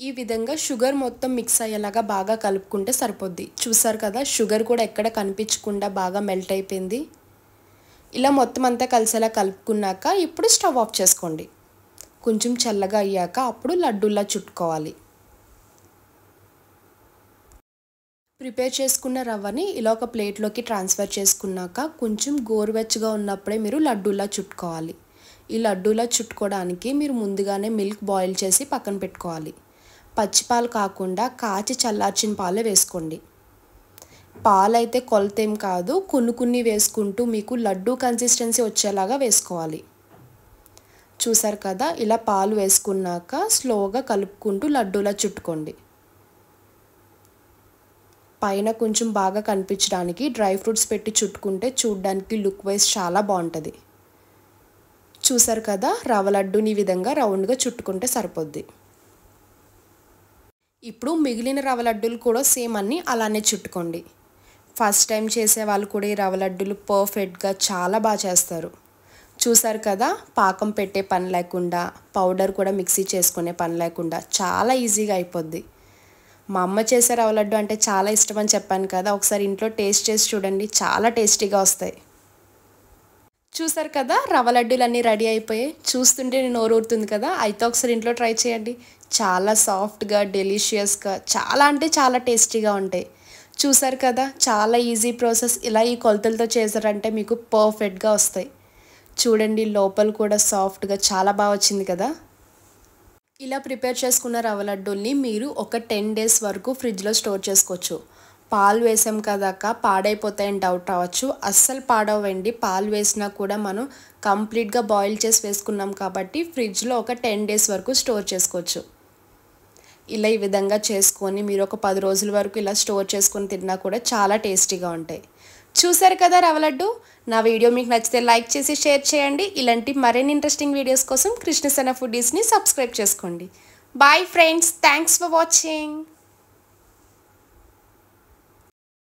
ఈ విధంగా షుగర్ మొత్తం మిక్స్ అయ్యేలాగా బాగా కలుపుకుంటే సరిపోద్ది. చూసారు కదా, షుగర్ కూడా ఎక్కడ కనిపించకుండా బాగా మెల్ట్ అయిపోయింది. ఇలా మొత్తం అంతా కలిసేలా కలుపుకున్నాక ఇప్పుడు స్టవ్ ఆఫ్ చేసుకోండి. కొంచెం చల్లగా అయ్యాక అప్పుడు లడ్డూలా చుట్టుకోవాలి. ప్రిపేర్ చేసుకున్న రవ్వని ఇలా ఒక ప్లేట్లోకి ట్రాన్స్ఫర్ చేసుకున్నాక కొంచెం గోరువెచ్చగా ఉన్నప్పుడే మీరు లడ్డూలా చుట్టుకోవాలి. ఈ లడ్డూలా చుట్టుకోవడానికి మీరు ముందుగానే మిల్క్ బాయిల్ చేసి పక్కన పెట్టుకోవాలి. పచ్చిపాలు కాకుండా కాచి చల్లార్చిన పాలే వేసుకోండి. పాలైతే కొలతేం కాదు, కొన్ని వేసుకుంటూ మీకు లడ్డూ కన్సిస్టెన్సీ వచ్చేలాగా వేసుకోవాలి. చూసారు కదా, ఇలా పాలు వేసుకున్నాక స్లోగా కలుపుకుంటూ లడ్డూలా చుట్టుకోండి. పైన కొంచెం బాగా కనిపించడానికి డ్రై ఫ్రూట్స్ పెట్టి చుట్టుకుంటే చూడడానికి లుక్ వైజ్ చాలా బాగుంటుంది. చూసారు కదా, రవ్వ లడ్డూని ఈ విధంగా రౌండ్గా చుట్టుకుంటే సరిపోద్ది. ఇప్పుడు మిగిలిన రవ్వ లడ్డూలు కూడా సేమ్ అన్నీ అలానే చుట్టుకోండి. ఫస్ట్ టైం చేసే వాళ్ళు కూడా ఈ రవ్వ లడ్డూలు పర్ఫెక్ట్గా చాలా బాగా చేస్తారు. చూసారు కదా, పాకం పెట్టే పని లేకుండా, పౌడర్ కూడా మిక్సీ చేసుకునే పని లేకుండా చాలా ఈజీగా అయిపోద్ది. మా అమ్మ చేసే రవ్వ లడ్డు అంటే చాలా ఇష్టం అని చెప్పాను కదా, ఒకసారి ఇంట్లో టేస్ట్ చేసి చూడండి, చాలా టేస్టీగా వస్తాయి. చూసారు కదా, రవ్వ లడ్డూలు అన్నీ రెడీ అయిపోయాయి. చూస్తుంటే నోరు ఊరుతుంది కదా, అయితే ఒకసారి ఇంట్లో ట్రై చేయండి. చాలా సాఫ్ట్గా, డెలిషియస్గా, చాలా అంటే చాలా టేస్టీగా ఉంటాయి. చూసారు కదా, చాలా ఈజీ ప్రాసెస్. ఇలా ఈ కొలతలతో చేశారంటే మీకు పర్ఫెక్ట్గా వస్తాయి. చూడండి, లోపల కూడా సాఫ్ట్గా చాలా బాగా వచ్చింది కదా. ఇలా ప్రిపేర్ చేసుకున్న రవ్వ లడ్డూల్ని మీరు ఒక 10 days వరకు ఫ్రిడ్జ్లో స్టోర్ చేసుకోవచ్చు. పాలు వేసాం కదాక పాడైపోతాయని డౌట్ రావచ్చు. అస్సలు పాడవండి. పాలు వేసినా కూడా మనం కంప్లీట్గా బాయిల్ చేసి వేసుకున్నాం కాబట్టి ఫ్రిడ్జ్లో ఒక 10 days వరకు స్టోర్ చేసుకోవచ్చు. ఇలా ఈ విధంగా చేసుకొని మీరు ఒక 10 రోజుల వరకు ఇలా స్టోర్ చేసుకొని తిన్నా కూడా చాలా టేస్టీగా ఉంటాయి. చూసారు కదా రవ్వ లడ్డు. నా వీడియో మీకు నచ్చితే లైక్ చేసి షేర్ చేయండి. ఇలాంటి మరిన్ని ఇంట్రెస్టింగ్ వీడియోస్ కోసం కృష్ణసేన ఫుడీస్ని సబ్స్క్రైబ్ చేసుకోండి. Bye friends, thanks for watching.